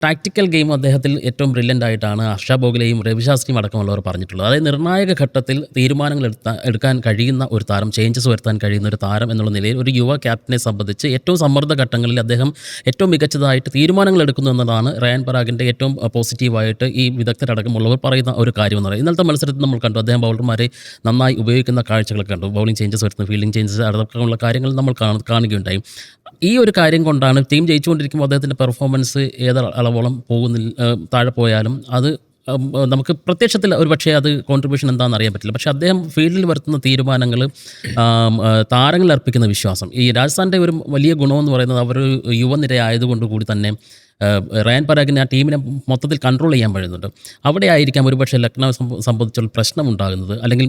Tactical game അദ്ദേഹത്തിൽ ഏറ്റവും brilliant ആയിട്ടാണ് ഹർഷ ഭോഗ്ലെയും രവിശാസ്ത്രിയും അടക്കമുള്ളവർ പറഞ്ഞിട്ടുള്ളത്. അതായത് നിർണായക ഘട്ടത്തിൽ തീരുമാനങ്ങൾ എടുക്കാൻ കഴിയുന്ന ഒരു താരം, ചേഞ്ചസ് വരുത്താൻ കഴിയുന്ന ഒരു താരം എന്നുള്ള നിലയിൽ ഒരു യുവ ക്യാപ്റ്റനെ സംബന്ധിച്ച് ഏറ്റവും സമ്മർദ്ദ ഘട്ടങ്ങളിൽ അദ്ദേഹം ഏറ്റവും മികച്ചതായിട്ട് തീരുമാനങ്ങൾ എടുക്കുന്നു എന്നതാണ് റയാൻ പരാഗിൻ്റെ ഏറ്റവും പോസിറ്റീവായിട്ട് ഈ വിദഗ്ധരടക്കമുള്ളവർ പറയുന്ന ഒരു കാര്യം എന്ന് പറയുന്നത്. ഇന്നലത്തെ മത്സരത്തിൽ നമ്മൾ കണ്ടു, അദ്ദേഹം ബൗളർമാരെ നന്നായി ഉപയോഗിക്കുന്ന കാഴ്ചകളൊക്കെ കണ്ടു. ബൗളിംഗ് ചേഞ്ചസ് വരുത്തുന്ന, ഫീൽഡിംഗ് ചേഞ്ചസ് അടക്കമുള്ള കാര്യങ്ങൾ നമ്മൾ കാണുകയുണ്ടായി. ഈ ഒരു കാര്യം കൊണ്ടാണ് ടീം ജയിച്ചുകൊണ്ടിരിക്കുമ്പോൾ അദ്ദേഹത്തിൻ്റെ പെർഫോമൻസ് ഏത് അളവോളം താഴെ പോയാലും അത് നമുക്ക് പ്രത്യക്ഷത്തിൽ ഒരു പക്ഷേ അത് കോൺട്രിബ്യൂഷൻ എന്താണെന്ന് അറിയാൻ പറ്റില്ല. പക്ഷേ അദ്ദേഹം ഫീൽഡിൽ വരുത്തുന്ന തീരുമാനങ്ങൾ, താരങ്ങളിൽ അർപ്പിക്കുന്ന വിശ്വാസം, ഈ രാജസ്ഥാൻ്റെ ഒരു വലിയ ഗുണമെന്ന് പറയുന്നത് അവർ യുവനിര ആയതുകൊണ്ട് കൂടി തന്നെ റയാൻ പരാഗിന് ആ ടീമിനെ മൊത്തത്തിൽ കൺട്രോൾ ചെയ്യാൻ കഴിയുന്നുണ്ട്. അവിടെ ആയിരിക്കാം ഒരുപക്ഷെ ലക്നൗ സംബന്ധിച്ചുള്ള പ്രശ്നം ഉണ്ടാകുന്നത്, അല്ലെങ്കിൽ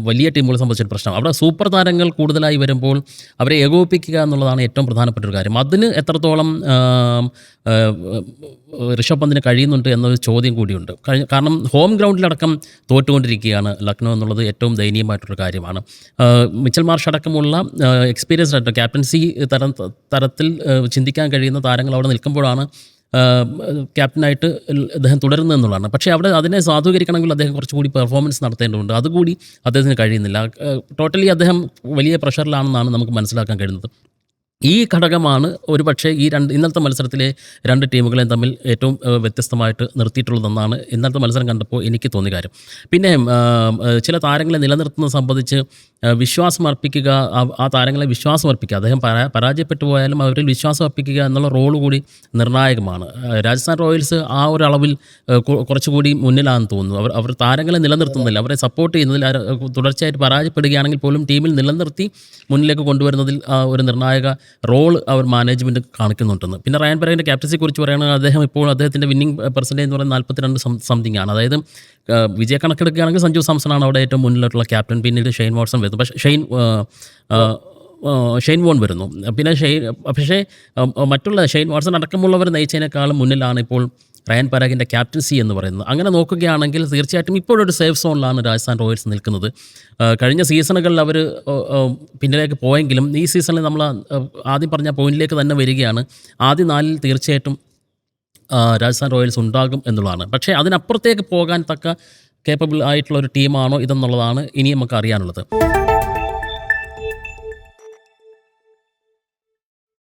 വലിയ ടീമുകളെ സംബന്ധിച്ചൊരു പ്രശ്നം. അവിടെ സൂപ്പർ താരങ്ങൾ കൂടുതലായി വരുമ്പോൾ അവരെ ഏകോപിപ്പിക്കുക എന്നുള്ളതാണ് ഏറ്റവും പ്രധാനപ്പെട്ട ഒരു കാര്യം. അതിന് എത്രത്തോളം ഋഷഭ് പന്തിന് കഴിയുന്നുണ്ട് എന്നൊരു ചോദ്യം കൂടിയുണ്ട്. കാരണം ഹോം ഗ്രൗണ്ടിലടക്കം തോറ്റുകൊണ്ടിരിക്കുകയാണ് ലക്നൗ എന്നുള്ളത് ഏറ്റവും ദയനീയമായിട്ടൊരു കാര്യമാണ്. മിച്ചൽ മാർഷ് അടക്കമുള്ള എക്സ്പീരിയൻസ്ഡ് ആയിട്ട് ക്യാപ്റ്റൻസി തരത്തിൽ ചിന്തിക്കാൻ കഴിയുന്ന താരങ്ങൾ അവിടെ നിൽക്കുമ്പോഴാണ് ക്യാപ്റ്റനായിട്ട് അദ്ദേഹം തുടരുന്നത് എന്നുള്ളതാണ്. പക്ഷേ അവിടെ അതിനെ സാധൂകരിക്കണമെങ്കിൽ അദ്ദേഹം കുറച്ചുകൂടി പെർഫോമൻസ് നടത്തേണ്ടതുണ്ട്. അതുകൂടി അദ്ദേഹത്തിന് കഴിയുന്നില്ല. ടോട്ടലി അദ്ദേഹം വലിയ പ്രഷറിലാണെന്നാണ് നമുക്ക് മനസ്സിലാക്കാൻ കഴിയുന്നത്. ഈ ഘടകമാണ് ഒരു പക്ഷേ ഇന്നലത്തെ മത്സരത്തിലെ രണ്ട് ടീമുകളെയും തമ്മിൽ ഏറ്റവും വ്യത്യസ്തമായിട്ട് നിർത്തിയിട്ടുള്ളതെന്നാണ് ഇന്നലത്തെ മത്സരം കണ്ടപ്പോൾ എനിക്ക് തോന്നിയ കാര്യം. പിന്നെ ചില താരങ്ങളെ നിലനിർത്തുന്നത് സംബന്ധിച്ച് വിശ്വാസം അർപ്പിക്കുക, ആ താരങ്ങളെ വിശ്വാസം അർപ്പിക്കുക, അദ്ദേഹം പരാജയപ്പെട്ടു പോയാലും അവരിൽ വിശ്വാസം അർപ്പിക്കുക എന്നുള്ള റോൾ കൂടി നിർണായകമാണ്. രാജസ്ഥാൻ റോയൽസ് ആ ഒരു അളവിൽ കുറച്ചുകൂടി മുന്നിലാണെന്ന് തോന്നുന്നു. അവർ താരങ്ങളെ നിലനിർത്തുന്നില്ല, അവരെ സപ്പോർട്ട് ചെയ്യുന്നതിൽ തുടർച്ചയായിട്ട് പരാജയപ്പെടുകയാണെങ്കിൽ പോലും ടീമിൽ നിലനിർത്തി മുന്നിലേക്ക് കൊണ്ടുവരുന്നതിൽ ഒരു നിർണായക റോൾ അവർ മാനേജ്മെൻറ്റ് കാണിക്കുന്നുണ്ടെന്ന്. പിന്നെ റയാൻ പരാഗിൻ്റെ ക്യാപ്റ്റൻസിയെ കുറിച്ച് പറയുകയാണെങ്കിൽ അദ്ദേഹത്തിൻ്റെ വിന്നിംഗ് പെർസെൻറ്റേജ് എന്ന് പറയുന്നത് 42 സംതിങ് ആണ്. അതായത് വിജയ കണക്കെടുക്കുകയാണെങ്കിൽ സഞ്ജു സാംസണാണ് അവിടെ ഏറ്റവും മുന്നിലോട്ടുള്ള ക്യാപ്റ്റൻ. പിന്നീട് ഷെയ്ൻ വാട്സൺ വരുന്നു, പക്ഷേ ഷെയ്ൻ വോൺ വരുന്നു. പിന്നെ പക്ഷേ മറ്റുള്ള ഷെയ്ൻ വാട്സൺ അടക്കമുള്ളവർ നയിച്ചതിനേക്കാളും മുന്നിലാണ് ഇപ്പോൾ റയാൻ പരാഗിൻ്റെ ക്യാപ്റ്റൻസി എന്ന് പറയുന്നത്. അങ്ങനെ നോക്കുകയാണെങ്കിൽ തീർച്ചയായിട്ടും ഇപ്പോഴൊരു സേഫ് സോണിലാണ് രാജസ്ഥാൻ റോയൽസ് നിൽക്കുന്നത്. കഴിഞ്ഞ സീസണുകളിൽ അവർ പിന്നിലേക്ക് പോയെങ്കിലും ഈ സീസണിൽ നമ്മൾ ആദ്യം പറഞ്ഞ പോയിന്റിലേക്ക് തന്നെ വരികയാണ്. ആദ്യ 4-ൽ തീർച്ചയായിട്ടും രാജസ്ഥാൻ റോയൽസ് ഉണ്ടാകും എന്നുള്ളതാണ്. പക്ഷേ അതിനപ്പുറത്തേക്ക് പോകാൻ തക്ക കേപ്പബിൾ ആയിട്ടുള്ള ഒരു ടീമാണോ ഇതെന്നുള്ളതാണ് ഇനി നമുക്ക് അറിയാനുള്ളത്.